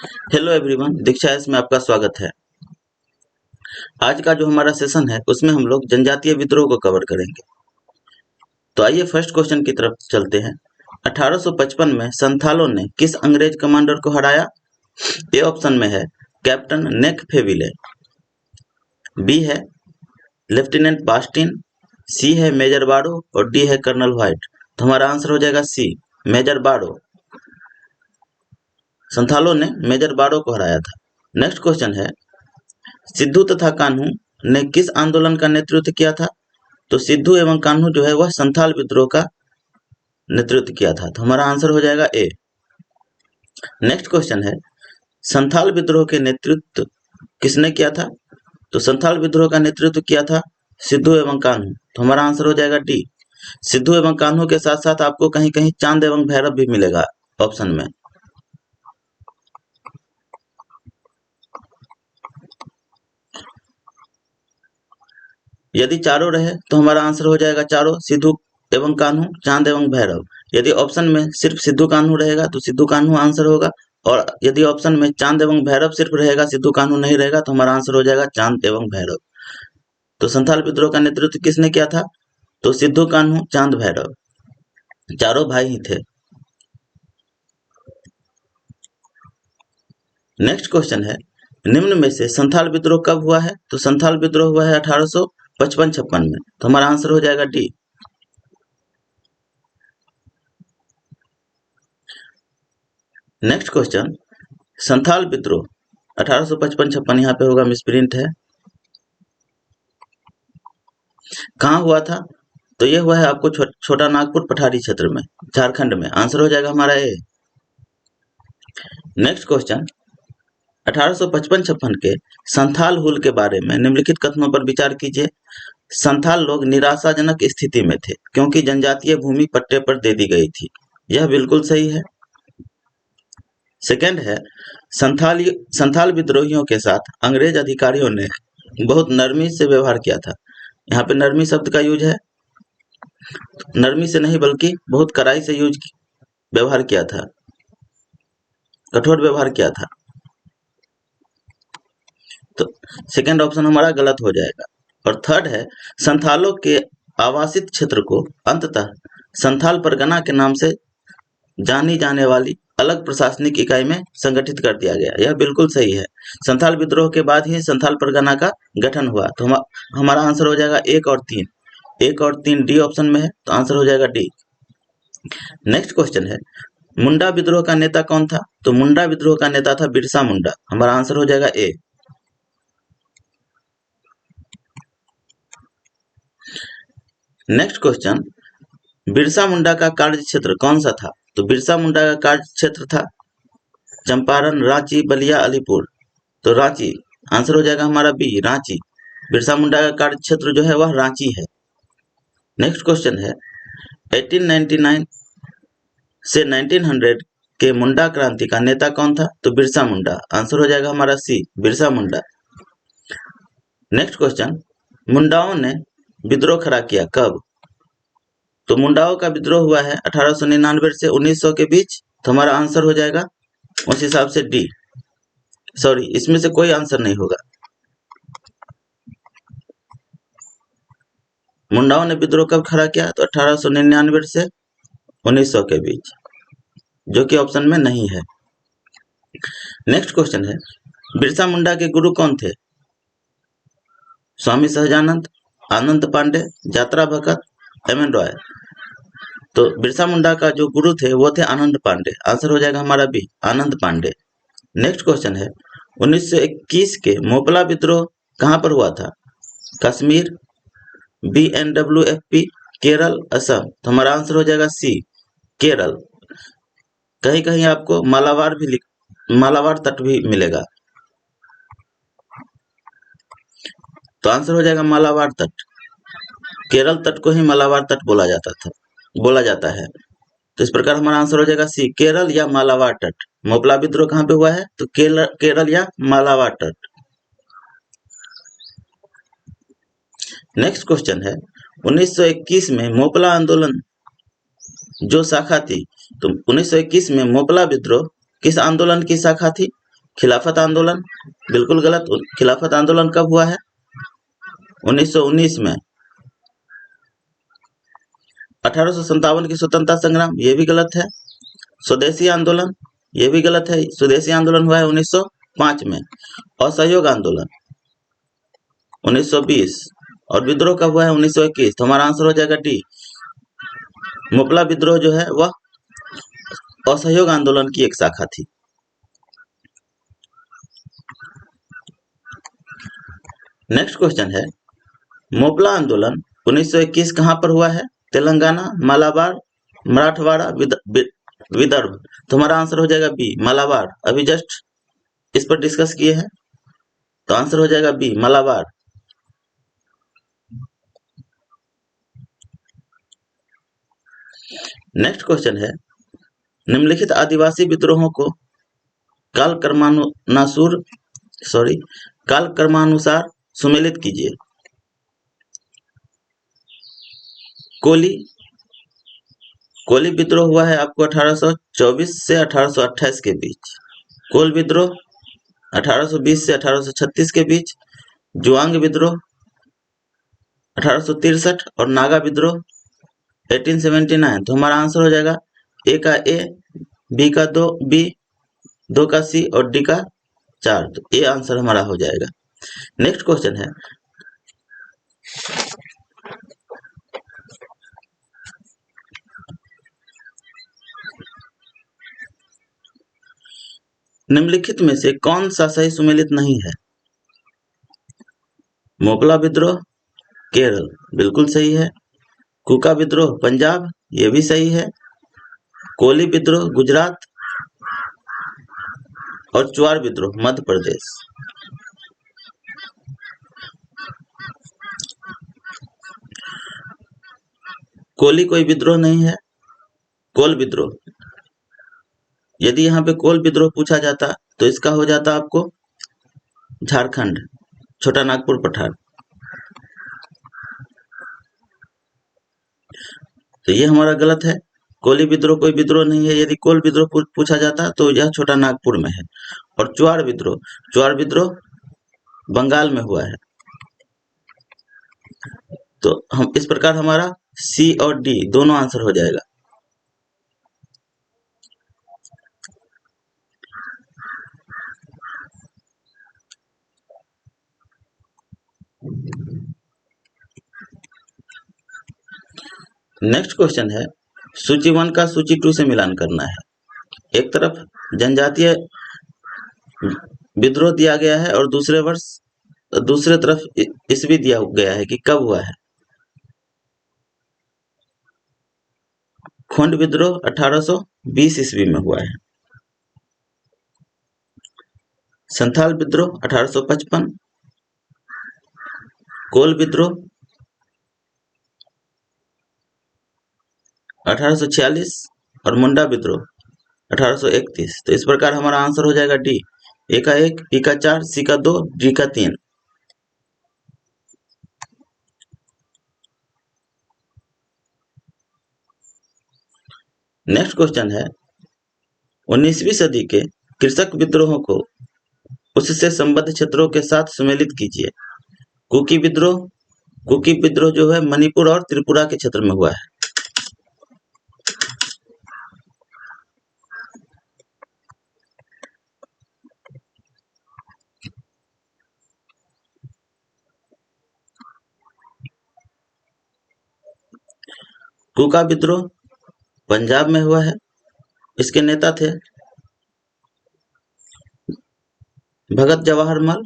Hello everyone, दीक्षा S में आपका स्वागत है। आज का जो हमारा सेशन है उसमें हम लोग जनजातीय विद्रोह को कवर करेंगे। तो आइए फर्स्ट क्वेश्चन की तरफ चलते हैं। 1855 में संथालों ने किस अंग्रेज कमांडर को हराया? ए ऑप्शन में है कैप्टन नेकफेविले, बी है लेफ्टिनेंट बास्टिन, सी है मेजर बाड़ो और डी है कर्नल व्हाइट। तो हमारा आंसर हो जाएगा सी, मेजर बाड़ो। संथालों ने मेजर बाड़ो को हराया था। नेक्स्ट क्वेश्चन है सिद्धू तथा कान्हू ने किस आंदोलन का नेतृत्व किया था? तो सिद्धू एवं कान्हू जो है वह संथाल विद्रोह का नेतृत्व किया था। तो हमारा आंसर हो जाएगा ए। नेक्स्ट क्वेश्चन है संथाल विद्रोह के नेतृत्व किसने किया था? तो संथाल विद्रोह का नेतृत्व किया था सिद्धू एवं कान्हू। तो हमारा आंसर हो जाएगा डी। सिद्धू एवं कान्हू के साथ साथ आपको कहीं कहीं चांद एवं भैरव भी मिलेगा ऑप्शन में। यदि चारों रहे तो हमारा आंसर हो जाएगा चारों, सिद्धू एवं कान्हू, चांद एवं भैरव। यदि ऑप्शन में सिर्फ सिद्धू कान्हू रहेगा तो सिद्धू कान्हू आंसर होगा, और यदि ऑप्शन में चांद एवं भैरव सिर्फ रहेगा, सिद्धू कान्हू नहीं रहेगा, तो हमारा आंसर हो जाएगा चांद एवं भैरव। तो संथाल विद्रोह का नेतृत्व किसने किया था? तो सिद्धू कान्हू चांद भैरव, चारों भाई ही थे। नेक्स्ट क्वेश्चन है निम्न में से संथाल विद्रोह कब हुआ है? तो संथाल विद्रोह हुआ है 1855 में। तो हमारा आंसर हो जाएगा डी। नेक्स्ट क्वेश्चन संथाल विद्रोह 1855-56 यहाँ पे होगा, मिसप्रिंट है। कहाँ हुआ था? तो ये हुआ है आपको छोटा नागपुर पठारी क्षेत्र में, झारखंड में। आंसर हो जाएगा हमारा ए। नेक्स्ट क्वेश्चन 1855-56 के संथाल हुल के बारे में निम्नलिखित कथनों पर विचार कीजिए। संथाल लोग निराशाजनक स्थिति में थे क्योंकि जनजातीय भूमि पट्टे पर दे दी गई थी। यह बिल्कुल सही है। सेकंड है संथाल विद्रोहियों के साथ अंग्रेज अधिकारियों ने बहुत नरमी से व्यवहार किया था। यहाँ पे नरमी शब्द का यूज है, नरमी से नहीं बल्कि बहुत कड़ाई से व्यवहार किया था, कठोर व्यवहार किया था। तो सेकंड ऑप्शन हमारा गलत हो जाएगा। और थर्ड है संथालों के आवासित क्षेत्र को अंततः संथाल परगना के नाम से जानी जाने वाली अलग प्रशासनिक इकाई में संगठित कर दिया गया। यह बिल्कुल सही है। संथाल विद्रोह के बाद ही संथाल परगना का गठन हुआ। तो हमारा आंसर हो जाएगा 1 और 3। 1 और 3 डी ऑप्शन में है, तो आंसर हो जाएगा डी। नेक्स्ट क्वेश्चन है मुंडा विद्रोह का नेता कौन था? तो मुंडा विद्रोह का नेता था बिरसा मुंडा। हमारा आंसर हो जाएगा ए। नेक्स्ट क्वेश्चन बिरसा मुंडा का कार्य क्षेत्र कौन सा था? तो बिरसा मुंडा का कार्य क्षेत्र था चंपारण, रांची, बलिया, अलीपुर। तो रांची आंसर हो जाएगा हमारा बी, रांची। बिरसा मुंडा का कार्य क्षेत्र जो है वह रांची है। नेक्स्ट क्वेश्चन है 1899 से 1900 के मुंडा क्रांति का नेता कौन था? तो बिरसा मुंडा। आंसर हो जाएगा हमारा सी, बिरसा मुंडा। नेक्स्ट क्वेश्चन मुंडाओं ने विद्रोह खड़ा किया कब? तो मुंडाओं का विद्रोह हुआ है 1899 से 1900 के बीच। तो हमारा आंसर हो जाएगा उस हिसाब से डी। सॉरी, इसमें से कोई आंसर नहीं होगा। मुंडाओं ने विद्रोह कब खड़ा किया? तो 1899 से 1900 के बीच, जो कि ऑप्शन में नहीं है। नेक्स्ट क्वेश्चन है बिरसा मुंडा के गुरु कौन थे? स्वामी सहजानंद, आनंद पांडे, यात्रा भगत, एम एन रॉय। तो बिरसा मुंडा का जो गुरु थे वो थे आनंद पांडे। आंसर हो जाएगा हमारा बी, आनंद पांडे। नेक्स्ट क्वेश्चन है 1921 के मोपला विद्रोह कहां पर हुआ था? कश्मीर, BNWFP, केरल, असम। तो हमारा आंसर हो जाएगा सी, केरल। कहीं कहीं आपको मालाबार तट भी मिलेगा। तो आंसर हो जाएगा मालाबार तट। केरल तट को ही मालाबार तट बोला जाता है। तो इस प्रकार हमारा आंसर हो जाएगा सी, केरल या मालाबार तट। मोपला विद्रोह कहां पे हुआ है? तो केरल या मालाबार तट। नेक्स्ट क्वेश्चन है 1921 में मोपला आंदोलन जो शाखा थी, तो 1921 में मोपला विद्रोह किस आंदोलन की शाखा थी? खिलाफत आंदोलन बिल्कुल गलत। खिलाफत आंदोलन कब हुआ है? 1919 में। 1857 की स्वतंत्रता संग्राम, ये भी गलत है। स्वदेशी आंदोलन, ये भी गलत है। स्वदेशी आंदोलन हुआ है 1905 में। असहयोग आंदोलन 1920। और विद्रोह कब हुआ है? 1921। तो हमारा आंसर हो जाएगा डी। मुपला विद्रोह जो है वह असहयोग आंदोलन की एक शाखा थी। नेक्स्ट क्वेश्चन है, मोपला आंदोलन 1921 कहां पर हुआ है? तेलंगाना, मालाबार, मराठवाड़ा, विदर्भ। तो हमारा आंसर हो जाएगा बी, मालाबार। अभी जस्ट इस पर डिस्कस किए हैं, तो आंसर हो जाएगा बी, मालाबार। नेक्स्ट क्वेश्चन है, निम्नलिखित आदिवासी विद्रोहों को कालक्रमानुसार सुमेलित कीजिए। कोली विद्रोह हुआ है आपको 1824 से 1828 के बीच। कोल विद्रोह 1820 से 1836 के बीच। जुआंग विद्रोह 1863 और नागा विद्रोह 1879। तो हमारा आंसर हो जाएगा ए का ए, बी का बी, 2 का सी और डी का 4। तो ए आंसर हमारा हो जाएगा। नेक्स्ट क्वेश्चन है, निम्नलिखित में से कौन सा सही सुमेलित नहीं है? मोपला विद्रोह केरल, बिल्कुल सही है। कुका विद्रोह पंजाब, ये भी सही है। कोली विद्रोह गुजरात और चुआर विद्रोह मध्य प्रदेश। कोली कोई विद्रोह नहीं है, कोल विद्रोह। यदि यहाँ पे कोल विद्रोह पूछा जाता तो इसका हो जाता आपको झारखंड, छोटा नागपुर पठार। तो ये हमारा गलत है। कोली विद्रोह कोई विद्रोह नहीं है। यदि कोल विद्रोह पूछा जाता तो यह छोटा नागपुर में है। और चुआर विद्रोह बंगाल में हुआ है। तो हम इस प्रकार हमारा सी और डी दोनों आंसर हो जाएगा। नेक्स्ट क्वेश्चन है, सूची 1 का सूची 2 से मिलान करना है। एक तरफ जनजातीय विद्रोह दिया गया है और दूसरे तरफ ईस्वी दिया गया है कि कब हुआ है। खोंड विद्रोह 1820 ईस्वी में हुआ है। संथाल विद्रोह 1855, कोल विद्रोह 1846 और मुंडा विद्रोह 1831। तो इस प्रकार हमारा आंसर हो जाएगा डी, ए का 1, बी का 4, सी का 2, डी का 3। नेक्स्ट क्वेश्चन है, 19वीं सदी के कृषक विद्रोहों को उससे संबद्ध क्षेत्रों के साथ सम्मिलित कीजिए। कुकी विद्रोह जो है मणिपुर और त्रिपुरा के क्षेत्र में हुआ है। कुका विद्रोह पंजाब में हुआ है। इसके नेता थे भगत जवाहर लाल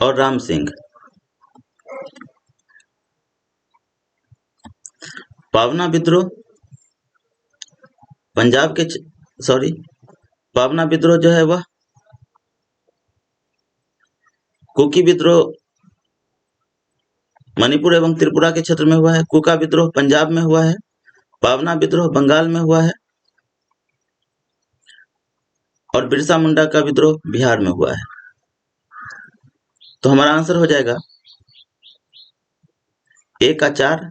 और राम सिंह। पावना विद्रोह पावना विद्रोह जो है वह कुकी विद्रोह मणिपुर एवं त्रिपुरा के क्षेत्र में हुआ है। कुका विद्रोह पंजाब में हुआ है। पावना विद्रोह बंगाल में हुआ है और बिरसा मुंडा का विद्रोह बिहार में हुआ है। तो हमारा आंसर हो जाएगा ए का 4,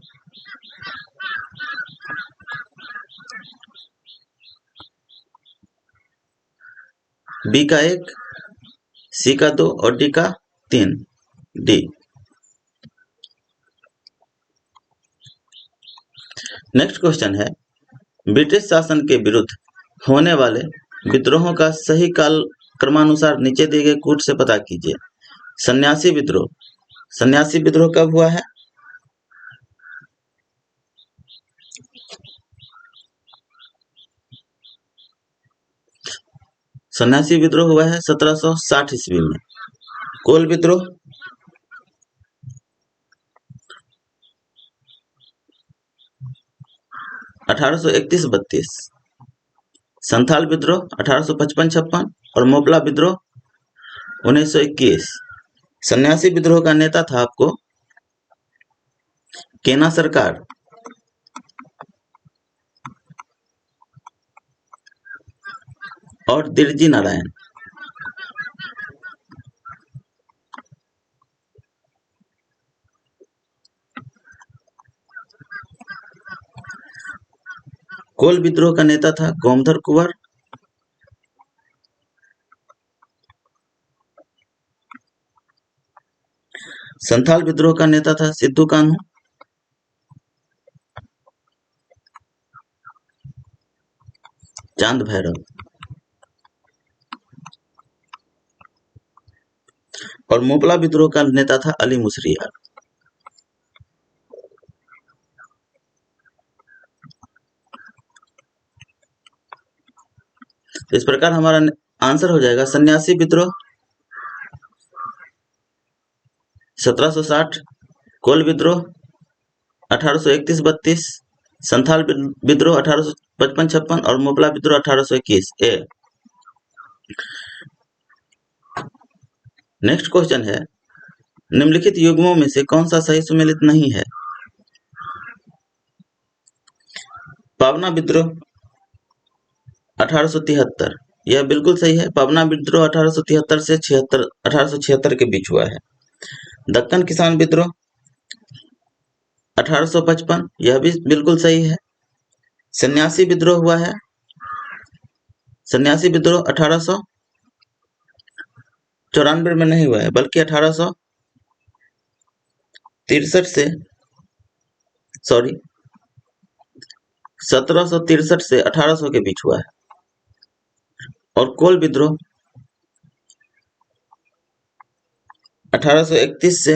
बी का 1, सी का 2 और डी का 3। डी। नेक्स्ट क्वेश्चन है, ब्रिटिश शासन के विरुद्ध होने वाले विद्रोहों का सही काल क्रमानुसार नीचे दिए गए कूट से पता कीजिए। सन्यासी विद्रोह। सन्यासी विद्रोह कब हुआ है? सन्यासी विद्रोह हुआ है 1760 ईस्वी में। कोल विद्रोह 1831-32। संथाल विद्रोह 1855-56 और मोपला विद्रोह 1921। सन्यासी विद्रोह का नेता था आपको केना सरकार और दिरजी नारायण। कोल विद्रोह का नेता था गोमधर कुंवर। संथाल विद्रोह का नेता था सिद्धू कान्हू। चांद भैरव। और मोपला विद्रोह का नेता था अली मुसरियार। तो इस प्रकार हमारा आंसर हो जाएगा सन्यासी विद्रोह 1760, कोल विद्रोह 1831-32, संथाल विद्रोह 1855-56 और मोपला विद्रोह 1821। ए। नेक्स्ट क्वेश्चन है, निम्नलिखित युग्मों में से कौन सा सही सुमेलित नहीं है? पावना विद्रोह 1873, यह बिल्कुल सही है। पावना विद्रोह 1873 से 1876 के बीच हुआ है। दक्कन किसान विद्रोह 1855, यह भी बिल्कुल सही है। सन्यासी विद्रोह हुआ है, सन्यासी विद्रोह 1894 में नहीं हुआ है, बल्कि 1763 से 1800 के बीच हुआ है। और कोल विद्रोह 1831 से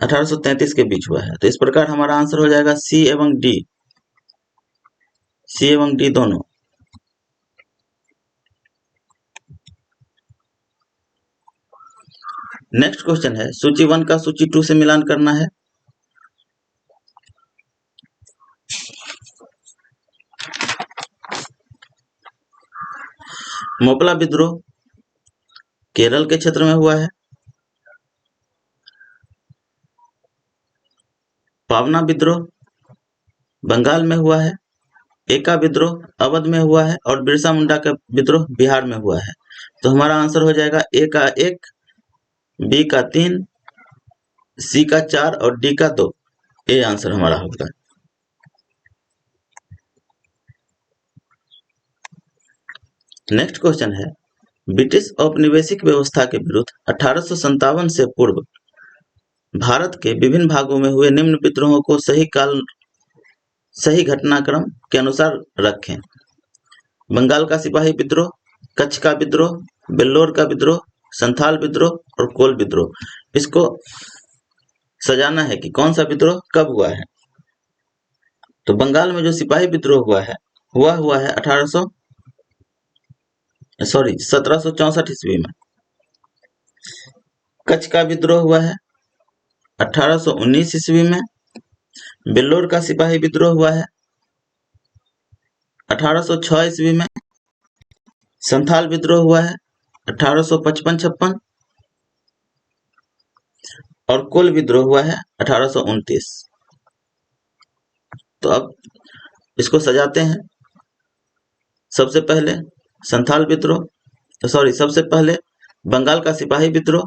1833 के बीच हुआ है। तो इस प्रकार हमारा आंसर हो जाएगा सी एवं डी। सी एवं डी दोनों। नेक्स्ट क्वेश्चन है, सूची 1 का सूची 2 से मिलान करना है। मोपला विद्रोह केरल के क्षेत्र में हुआ है। पावना विद्रोह बंगाल में हुआ है। एका विद्रोह अवध में हुआ है और बिरसा मुंडा का विद्रोह बिहार में हुआ है। तो हमारा आंसर हो जाएगा ए का 1, बी का 3, सी का 4 और डी का 2। ये आंसर हमारा होगा। नेक्स्ट क्वेश्चन है, ब्रिटिश औपनिवेशिक व्यवस्था के विरुद्ध 1857 से पूर्व भारत के विभिन्न भागों में हुए निम्न विद्रोहों को सही घटनाक्रम के अनुसार रखें। बंगाल का सिपाही विद्रोह, कच्छ का विद्रोह, बेल्लोर का विद्रोह, संथाल विद्रोह और कोल विद्रोह। इसको सजाना है कि कौन सा विद्रोह कब हुआ है। तो बंगाल में जो सिपाही विद्रोह हुआ है हुआ है 1764 ईस्वी में। कच्छ का विद्रोह हुआ है 1819 ईस्वी में। बेल्लोर का सिपाही विद्रोह हुआ है 1806 ईस्वी में। संथाल विद्रोह हुआ है 1855-56 और कोल विद्रोह हुआ है 1829। तो अब इसको सजाते हैं। सबसे पहले संथाल विद्रोह, सबसे पहले बंगाल का सिपाही विद्रोह,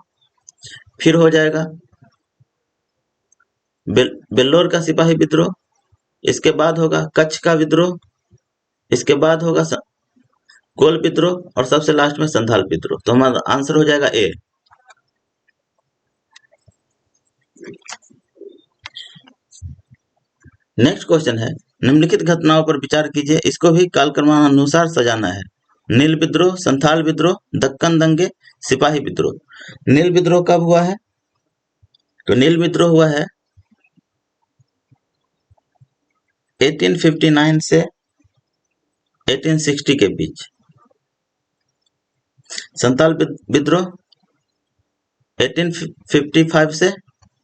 फिर हो जाएगा बेल्लोर का सिपाही विद्रोह, इसके बाद होगा कच्छ का विद्रोह, इसके बाद होगा कोल विद्रोह और सबसे लास्ट में संथाल विद्रोह। तो हमारा आंसर हो जाएगा ए। नेक्स्ट क्वेश्चन है, निम्नलिखित घटनाओं पर विचार कीजिए, इसको भी कालक्रमानुसार सजाना है। नील विद्रोह, संथाल विद्रोह, दक्कन दंगे, सिपाही विद्रोह। नील विद्रोह कब हुआ है? तो नील विद्रोह हुआ है 1859 से 1860 के बीच। संथाल विद्रोह 1855 से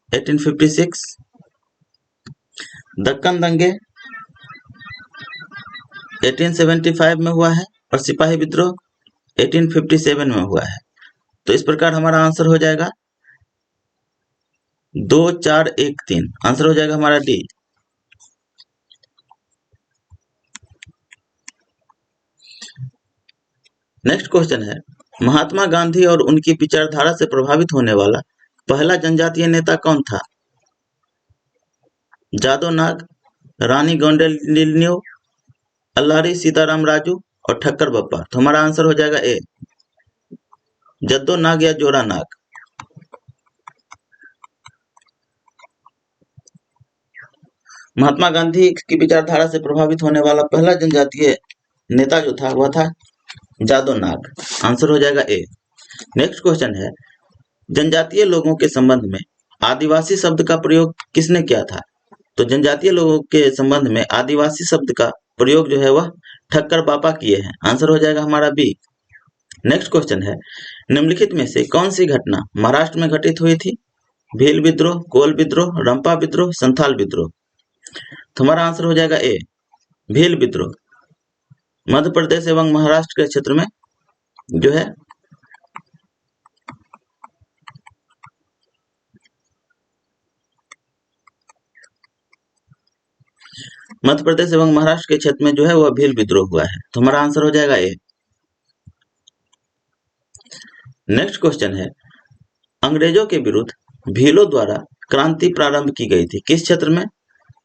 1856। दक्कन दंगे 1875 में हुआ है और सिपाही विद्रोह 1857 में हुआ है। तो इस प्रकार हमारा आंसर हो जाएगा 2 4 1 3। आंसर हो जाएगा हमारा डी। नेक्स्ट क्वेश्चन है, महात्मा गांधी और उनकी विचारधारा से प्रभावित होने वाला पहला जनजातीय नेता कौन था? जादो नाग, रानी गौंडलिन्यो, अल्लारी सीताराम राजू और ठक्कर बप्पा। तो हमारा आंसर हो जाएगा ए, जद्दो नाग या जोरा नाग। महात्मा गांधी की विचारधारा से प्रभावित होने वाला पहला जनजातीय नेता जो था वह था जादो नाग। आंसर हो जाएगा ए। नेक्स्ट क्वेश्चन है, जनजातीय लोगों के संबंध में आदिवासी शब्द का प्रयोग किसने किया था? तो जनजातीय लोगों के संबंध में आदिवासी शब्द का प्रयोग जो है वह ठक्कर बापा किए हैं। आंसर हो जाएगा हमारा बी। नेक्स्ट क्वेश्चन है, निम्नलिखित में से कौन सी घटना महाराष्ट्र में घटित हुई थी? भील विद्रोह, कोल विद्रोह, रंपा विद्रोह, संथाल विद्रोह। तो हमारा आंसर हो जाएगा ए, भील विद्रोह। मध्य प्रदेश एवं महाराष्ट्र के क्षेत्र में जो है मध्य प्रदेश एवं महाराष्ट्र के क्षेत्र में जो है वह भील विद्रोह हुआ है। तो हमारा आंसर हो जाएगा ए। नेक्स्ट क्वेश्चन है, अंग्रेजों के विरुद्ध भीलों द्वारा क्रांति प्रारंभ की गई थी किस क्षेत्र में?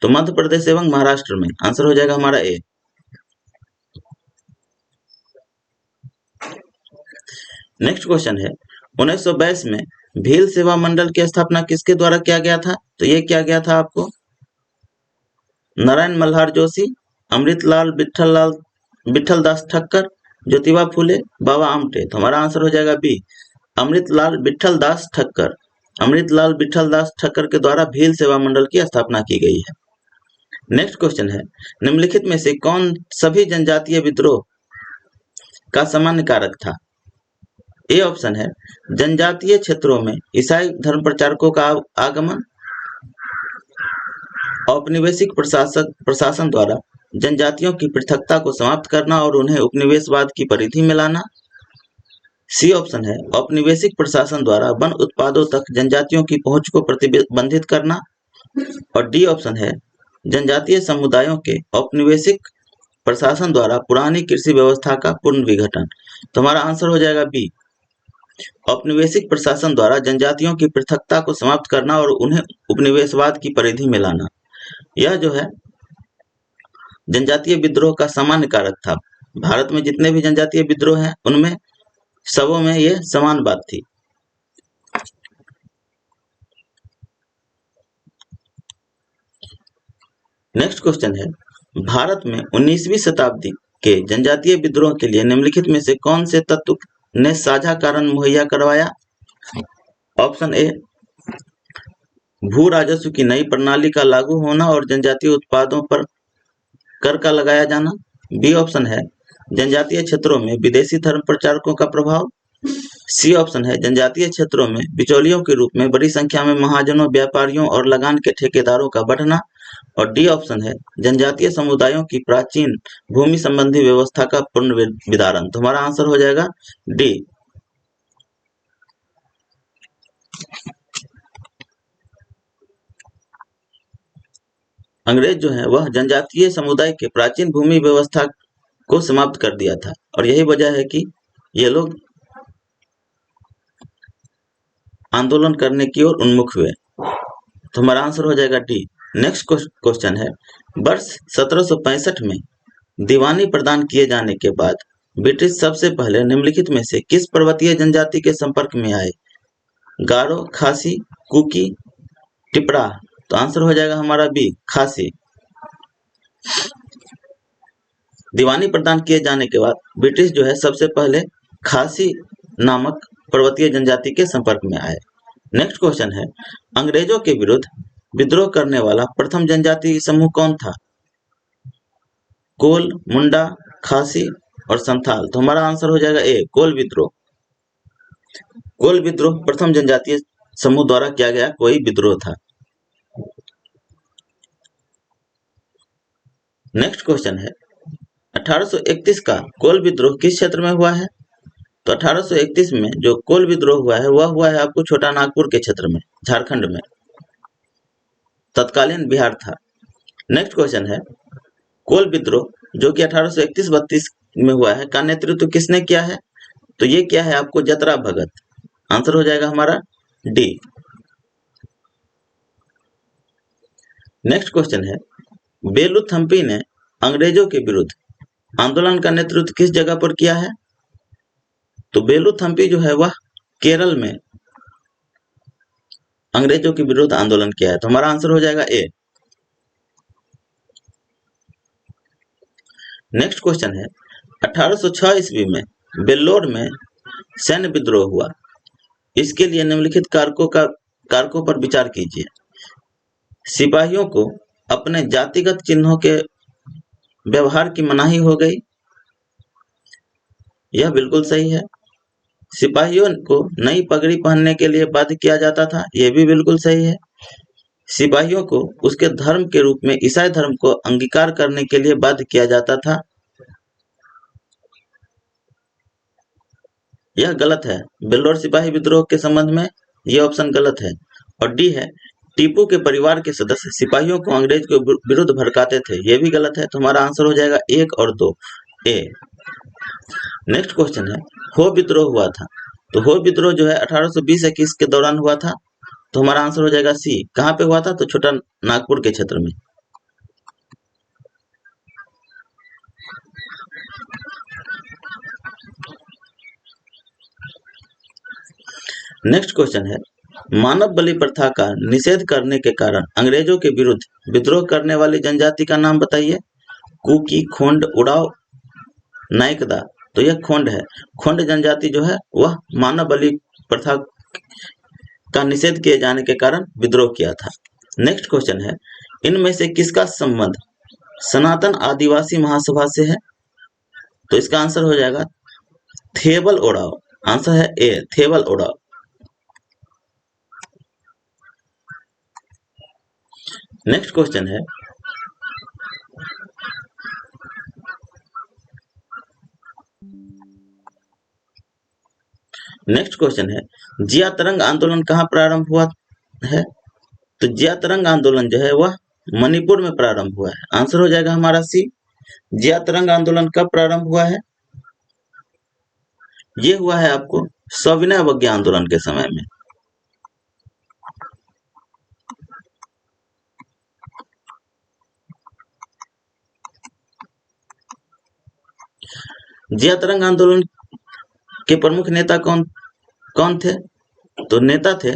तो मध्य प्रदेश एवं महाराष्ट्र में। आंसर हो जाएगा हमारा ए। नेक्स्ट क्वेश्चन है, 1922 में भील सेवा मंडल की स्थापना किसके द्वारा किया गया था? तो ये किया गया था आपको नारायण मल्हार जोशी, अमृतलाल विठलदास ठक्कर, ज्योतिबा फुले, बाबा आमटे। तो हमारा आंसर हो जाएगा बी, अमृतलाल विठलदास ठक्कर। अमृतलाल विठलदास ठक्कर के द्वारा भील सेवा मंडल की स्थापना की गई है। नेक्स्ट क्वेश्चन है, निम्नलिखित में से कौन सभी जनजातीय विद्रोह का सामान्य कारक था? ए ऑप्शन है, जनजातीय क्षेत्रों में ईसाई धर्म प्रचारकों का आगमन, औपनिवेशिक प्रशासन द्वारा जनजातियों की पृथकता को समाप्त करना और उन्हें उपनिवेशवाद की परिधि में लाना। सी ऑप्शन है, औपनिवेशिक प्रशासन द्वारा वन उत्पादों तक जनजातियों की पहुंच को प्रतिबंधित करना। और डी ऑप्शन है, जनजातीय समुदायों के औपनिवेशिक प्रशासन द्वारा पुरानी कृषि व्यवस्था का पूर्ण विघटन। तो हमारा आंसर हो जाएगा बी, औपनिवेशिक प्रशासन द्वारा जनजातियों की पृथकता को समाप्त करना और उन्हें उपनिवेशवाद की परिधि में लाना। यह जो है जनजातीय विद्रोह का सामान्य कारक था। भारत में जितने भी जनजातीय विद्रोह हैं उनमें सबों में यह समान बात थी। नेक्स्ट क्वेश्चन है, भारत में 19वीं शताब्दी के जनजातीय विद्रोह के लिए निम्नलिखित में से कौन से तत्व ने साझा कारण मुहैया करवाया? ऑप्शन ए, भू राजस्व की नई प्रणाली का लागू होना और जनजातीय उत्पादों पर कर का लगाया जाना। बी ऑप्शन है, जनजातीय क्षेत्रों में विदेशी धर्म प्रचारकों का प्रभाव। सी ऑप्शन है, जनजातीय क्षेत्रों में बिचौलियों के रूप में बड़ी संख्या में महाजनों, व्यापारियों और लगान के ठेकेदारों का बढ़ना। और डी ऑप्शन है, जनजातीय समुदायों की प्राचीन भूमि संबंधी व्यवस्था का पूर्ण विदारण। तो हमारा आंसर हो जाएगा डी। अंग्रेज जो है वह जनजातीय समुदाय के प्राचीन भूमि व्यवस्था को समाप्त कर दिया था और यही वजह है कि ये लोग आंदोलन करने की ओर उन्मुख हुए। तो हमारा आंसर हो जाएगा डी। नेक्स्ट क्वेश्चन है, वर्ष 1765 में दीवानी प्रदान किए जाने के बाद ब्रिटिश सबसे पहले निम्नलिखित में से किस पर्वतीय जनजाति के संपर्क में आए? गारो, खासी, कुकी, टिपरा। तो आंसर हो जाएगा हमारा बी, खासी। दीवानी प्रदान किए जाने के बाद ब्रिटिश जो है सबसे पहले खासी नामक पर्वतीय जनजाति के संपर्क में आए। नेक्स्ट क्वेश्चन है, अंग्रेजों के विरुद्ध विद्रोह करने वाला प्रथम जनजाति समूह कौन था? कोल, मुंडा, खासी और संथाल। तो हमारा आंसर हो जाएगा ए, कोल विद्रोह। कोल विद्रोह प्रथम जनजातीय समूह द्वारा किया गया कोई विद्रोह था। नेक्स्ट क्वेश्चन है, 1831 का कोल विद्रोह किस क्षेत्र में हुआ है? तो 1831 में जो कोल विद्रोह हुआ है वह हुआ है आपको छोटा नागपुर के क्षेत्र में, झारखंड में, तत्कालीन बिहार था। नेक्स्ट क्वेश्चन है, कोल विद्रोह जो कि 1831-32 में हुआ है का नेतृत्व किसने किया है? तो ये क्या है आपको जतरा भगत। आंसर हो जाएगा हमारा डी। नेक्स्ट क्वेश्चन है, बेलूथम्पी ने अंग्रेजों के विरुद्ध आंदोलन का नेतृत्व किस जगह पर किया है? तो बेलूथम्पी जो है वह केरल में अंग्रेजों के विरुद्ध आंदोलन किया है। तो हमारा आंसर हो जाएगा ए। नेक्स्ट क्वेश्चन है, 1806 ईस्वी में वेल्लोर में सैन्य विद्रोह हुआ। इसके लिए निम्नलिखित कारकों पर विचार कीजिए। सिपाहियों को अपने जातिगत चिन्हों के व्यवहार की मनाही हो गई। यह बिल्कुल सही है। सिपाहियों को नई पगड़ी पहनने के लिए बाध्य किया जाता था। यह भी बिल्कुल सही है। सिपाहियों को उसके धर्म के रूप में ईसाई धर्म को अंगीकार करने के लिए बाध्य किया जाता था। यह गलत है। वेल्लोर सिपाही विद्रोह के संबंध में यह ऑप्शन गलत है। और डी है, टीपू के परिवार के सदस्य सिपाहियों को अंग्रेज के विरुद्ध भड़काते थे। यह भी गलत है। तो हमारा आंसर हो जाएगा 1 और 2, ए। नेक्स्ट क्वेश्चन है, हो विद्रोह हुआ था। तो हो विद्रोह जो है 1820-21 के दौरान हुआ था। तो हमारा आंसर हो जाएगा सी। कहाँ पे हुआ था? तो छोटा नागपुर के क्षेत्र में। नेक्स्ट क्वेश्चन है, मानव बलि प्रथा का निषेध करने के कारण अंग्रेजों के विरुद्ध विद्रोह करने वाली जनजाति का नाम बताइए। कुकी, खोंड, उड़ाव, नायकदा। तो यह खोंड है। खोंड जनजाति जो है वह मानव बलि प्रथा का निषेध किए जाने के कारण विद्रोह किया था। नेक्स्ट क्वेश्चन है, इनमें से किसका संबंध सनातन आदिवासी महासभा से है? तो इसका आंसर हो जाएगा थेबल ओड़ाव। आंसर है ए, थेबल ओड़ाव। नेक्स्ट क्वेश्चन है, जिया तरंग आंदोलन कहाँ प्रारंभ हुआ है? तो जिया तरंग आंदोलन जो है वह मणिपुर में प्रारंभ हुआ है। आंसर हो जाएगा हमारा सी। जिया तरंग आंदोलन कब प्रारंभ हुआ है? ये हुआ है आपको सविनय अवज्ञा आंदोलन के समय में। जिया तरंग आंदोलन के प्रमुख नेता कौन थे? तो नेता थे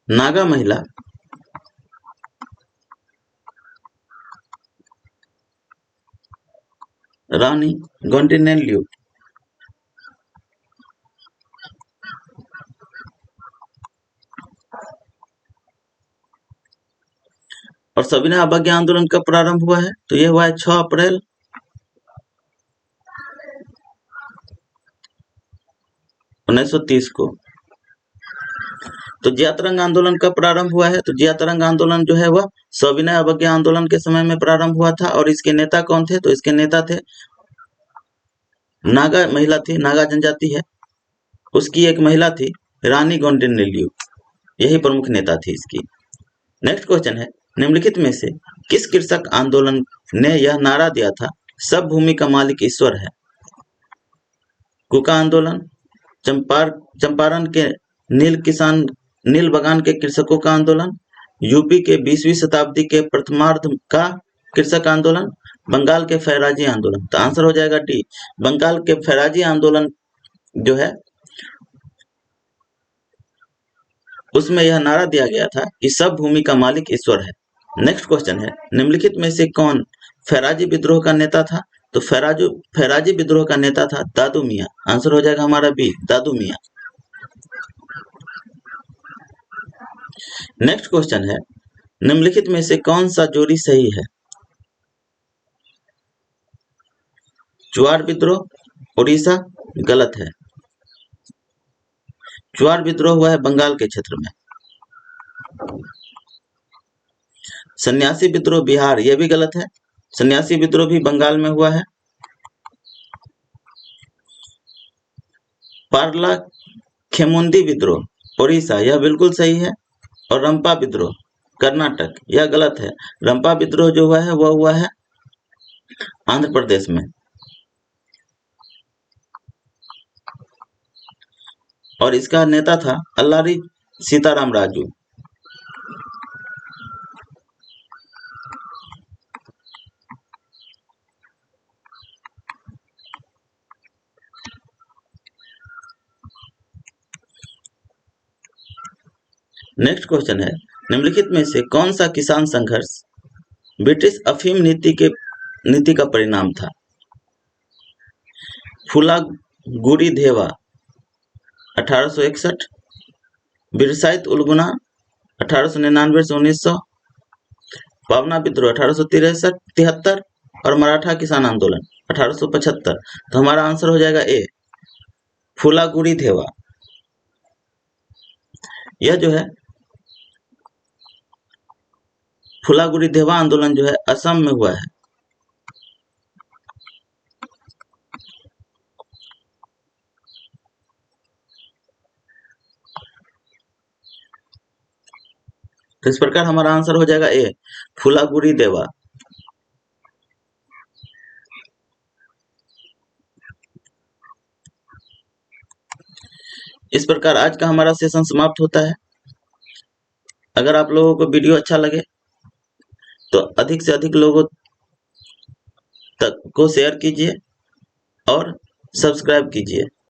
नागा महिला रानी गौंडिन्यलु। और सविनय अवज्ञा आंदोलन कब प्रारंभ हुआ है? तो यह हुआ है 6 अप्रैल 1930 को। तो जिया तरंग आंदोलन कब प्रारंभ हुआ है? तो जिया तरंग आंदोलन जो है वह सविनय अवज्ञा आंदोलन के समय में प्रारंभ हुआ था। और इसके नेता कौन थे? तो इसके नेता थे नागा महिला थी, नागा जनजाति है, उसकी एक महिला थी रानी गौंडिन्यलु। यही प्रमुख नेता थी इसकी। नेक्स्ट क्वेश्चन है, निम्नलिखित में से किस कृषक आंदोलन ने यह नारा दिया था, सब भूमि का मालिक ईश्वर है? कुका आंदोलन, चंपारण के नील बगान के कृषकों का आंदोलन, यूपी के 20वीं शताब्दी के प्रथमार्ध का कृषक आंदोलन, बंगाल के फैराजी आंदोलन। तो आंसर हो जाएगा डी, बंगाल के फैराजी आंदोलन जो है उसमें यह नारा दिया गया था कि सब भूमि का मालिक ईश्वर है। नेक्स्ट क्वेश्चन है, निम्नलिखित में से कौन फैराजी विद्रोह का नेता था? तो फैराजी विद्रोह का नेता था दादू मियां। आंसर हो जाएगा हमारा बी, दादू मियां। नेक्स्ट क्वेश्चन है, निम्नलिखित में से कौन सा जोड़ी सही है? चुआर विद्रोह, उड़ीसा, गलत है। चुआर विद्रोह हुआ है बंगाल के क्षेत्र में। सन्यासी विद्रोह बिहार, यह भी गलत है। सन्यासी विद्रोह भी बंगाल में हुआ है। पारला खेमुंदी विद्रोह उड़ीसा, यह बिल्कुल सही है। और रंपा विद्रोह कर्नाटक, यह गलत है। रंपा विद्रोह जो हुआ है वह हुआ है आंध्र प्रदेश में, और इसका नेता था अल्लारी सीताराम राजू। नेक्स्ट क्वेश्चन है, निम्नलिखित में से कौन सा किसान संघर्ष ब्रिटिश अफीम नीति का परिणाम था? फुलागुड़ी धेवा 1861, बिरसाइत उलगुना 1899 से 1900, पावना विद्रोह 1873 और मराठा किसान आंदोलन 1875। तो हमारा आंसर हो जाएगा ए, फुलागुड़ी धेवा। यह जो है फुलागुड़ी धेवा आंदोलन जो है असम में हुआ है। तो इस प्रकार हमारा आंसर हो जाएगा ए, फुलागुड़ी देवा। इस प्रकार आज का हमारा सेशन समाप्त होता है। अगर आप लोगों को वीडियो अच्छा लगे तो अधिक से अधिक लोगों तक को शेयर कीजिए और सब्सक्राइब कीजिए।